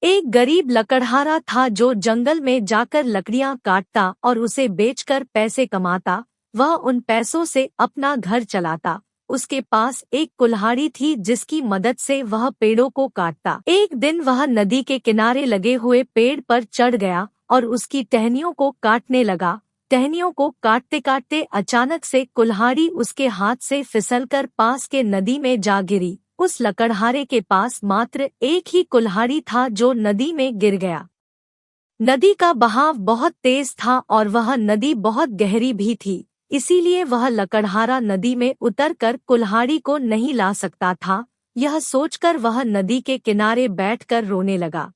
एक गरीब लकड़हारा था जो जंगल में जाकर लकड़ियां काटता और उसे बेचकर पैसे कमाता। वह उन पैसों से अपना घर चलाता। उसके पास एक कुल्हाड़ी थी जिसकी मदद से वह पेड़ों को काटता। एक दिन वह नदी के किनारे लगे हुए पेड़ पर चढ़ गया और उसकी टहनियों को काटने लगा। टहनियों को काटते काटते अचानक से कुल्हाड़ी उसके हाथ से फिसलकर पास के नदी में जा गिरी। उस लकड़हारे के पास मात्र एक ही कुल्हाड़ी था जो नदी में गिर गया। नदी का बहाव बहुत तेज था और वह नदी बहुत गहरी भी थी, इसीलिए वह लकड़हारा नदी में उतरकर कुल्हाड़ी को नहीं ला सकता था। यह सोचकर वह नदी के किनारे बैठकर रोने लगा।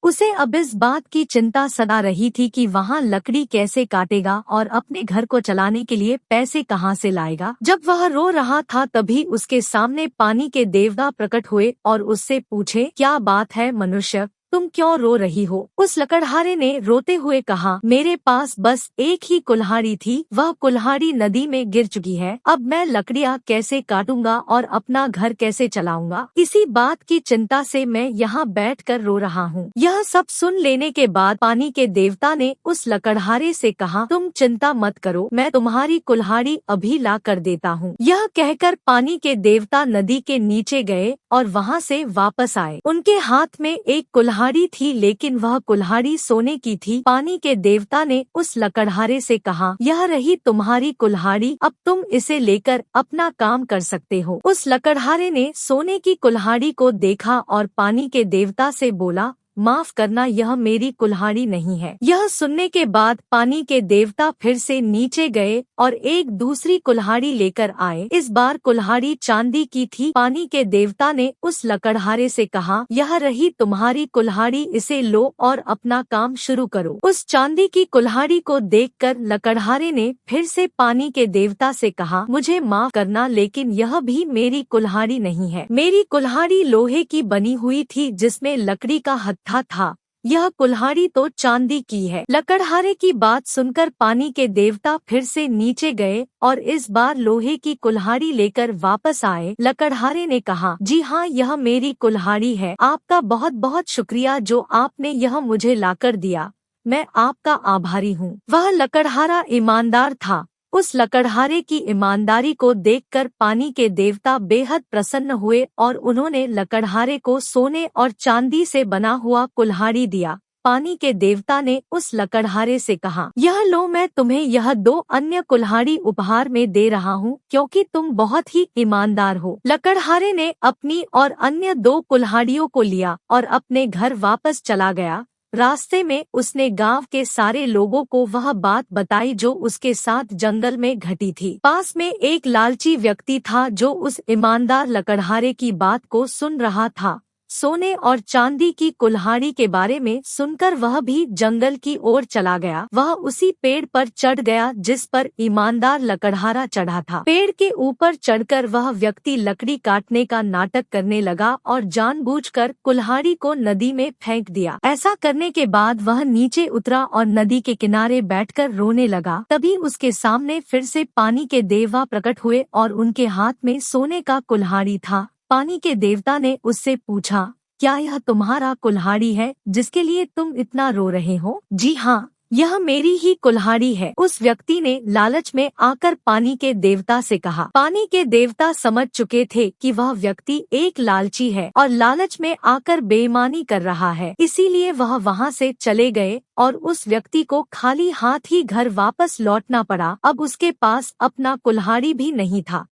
उसे अब इस बात की चिंता सता रही थी कि वहाँ लकड़ी कैसे काटेगा और अपने घर को चलाने के लिए पैसे कहाँ से लाएगा। जब वह रो रहा था तभी उसके सामने पानी के देवता प्रकट हुए और उससे पूछे, क्या बात है मनुष्य, तुम क्यों रो रही हो? उस लकड़हारे ने रोते हुए कहा, मेरे पास बस एक ही कुल्हाड़ी थी, वह कुल्हाड़ी नदी में गिर चुकी है। अब मैं लकड़ियाँ कैसे काटूंगा और अपना घर कैसे चलाऊंगा? इसी बात की चिंता से मैं यहाँ बैठकर रो रहा हूँ। यह सब सुन लेने के बाद पानी के देवता ने उस लकड़हारे से कहा, तुम चिंता मत करो, मैं तुम्हारी कुल्हाड़ी अभी ला कर देता हूँ। यह कहकर पानी के देवता नदी के नीचे गए और वहाँ से वापस आए। उनके हाथ में एक कुल्हाड़ी थी, लेकिन वह कुल्हाड़ी सोने की थी। पानी के देवता ने उस लकड़हारे से कहा, यह रही तुम्हारी कुल्हाड़ी, अब तुम इसे लेकर अपना काम कर सकते हो। उस लकड़हारे ने सोने की कुल्हाड़ी को देखा और पानी के देवता से बोला, माफ करना, यह मेरी कुल्हाड़ी नहीं है। यह सुनने के बाद पानी के देवता फिर से नीचे गए और एक दूसरी कुल्हाड़ी लेकर आए। इस बार कुल्हाड़ी चांदी की थी। पानी के देवता ने उस लकड़हारे से कहा, यह रही तुम्हारी कुल्हाड़ी, इसे लो और अपना काम शुरू करो। उस चांदी की कुल्हाड़ी को देखकर लकड़हारे ने फिर से पानी के देवता से कहा, मुझे माफ करना, लेकिन यह भी मेरी कुल्हाड़ी नहीं है। मेरी कुल्हाड़ी लोहे की बनी हुई थी जिसमें लकड़ी का था। यह कुल्हाड़ी तो चांदी की है। लकड़हारे की बात सुनकर पानी के देवता फिर से नीचे गए और इस बार लोहे की कुल्हाड़ी लेकर वापस आए। लकड़हारे ने कहा, जी हाँ, यह मेरी कुल्हाड़ी है। आपका बहुत बहुत शुक्रिया जो आपने यह मुझे लाकर दिया। मैं आपका आभारी हूँ। वह लकड़हारा ईमानदार था। उस लकड़हारे की ईमानदारी को देखकर पानी के देवता बेहद प्रसन्न हुए और उन्होंने लकड़हारे को सोने और चांदी से बना हुआ कुल्हाड़ी दिया। पानी के देवता ने उस लकड़हारे से कहा, यह लो, मैं तुम्हें यह 2 अन्य कुल्हाड़ी उपहार में दे रहा हूँ क्योंकि तुम बहुत ही ईमानदार हो। लकड़हारे ने अपनी और अन्य 2 कुल्हाड़ियों को लिया और अपने घर वापस चला गया। रास्ते में उसने गांव के सारे लोगों को वह बात बताई जो उसके साथ जंगल में घटी थी। पास में एक लालची व्यक्ति था जो उस ईमानदार लकड़हारे की बात को सुन रहा था। सोने और चांदी की कुल्हाड़ी के बारे में सुनकर वह भी जंगल की ओर चला गया। वह उसी पेड़ पर चढ़ गया जिस पर ईमानदार लकड़हारा चढ़ा था। पेड़ के ऊपर चढ़कर वह व्यक्ति लकड़ी काटने का नाटक करने लगा और जानबूझकर कुल्हाड़ी को नदी में फेंक दिया। ऐसा करने के बाद वह नीचे उतरा और नदी के किनारे बैठकर रोने लगा। तभी उसके सामने फिर से पानी के देवता प्रकट हुए और उनके हाथ में सोने का कुल्हाड़ी था। पानी के देवता ने उससे पूछा, क्या यह तुम्हारा कुल्हाड़ी है जिसके लिए तुम इतना रो रहे हो? जी हाँ, यह मेरी ही कुल्हाड़ी है। उस व्यक्ति ने लालच में आकर पानी के देवता से कहा। पानी के देवता समझ चुके थे कि वह व्यक्ति एक लालची है और लालच में आकर बेईमानी कर रहा है, इसीलिए वह वहाँ से चले गए और उस व्यक्ति को खाली हाथ ही घर वापस लौटना पड़ा। अब उसके पास अपना कुल्हाड़ी भी नहीं था।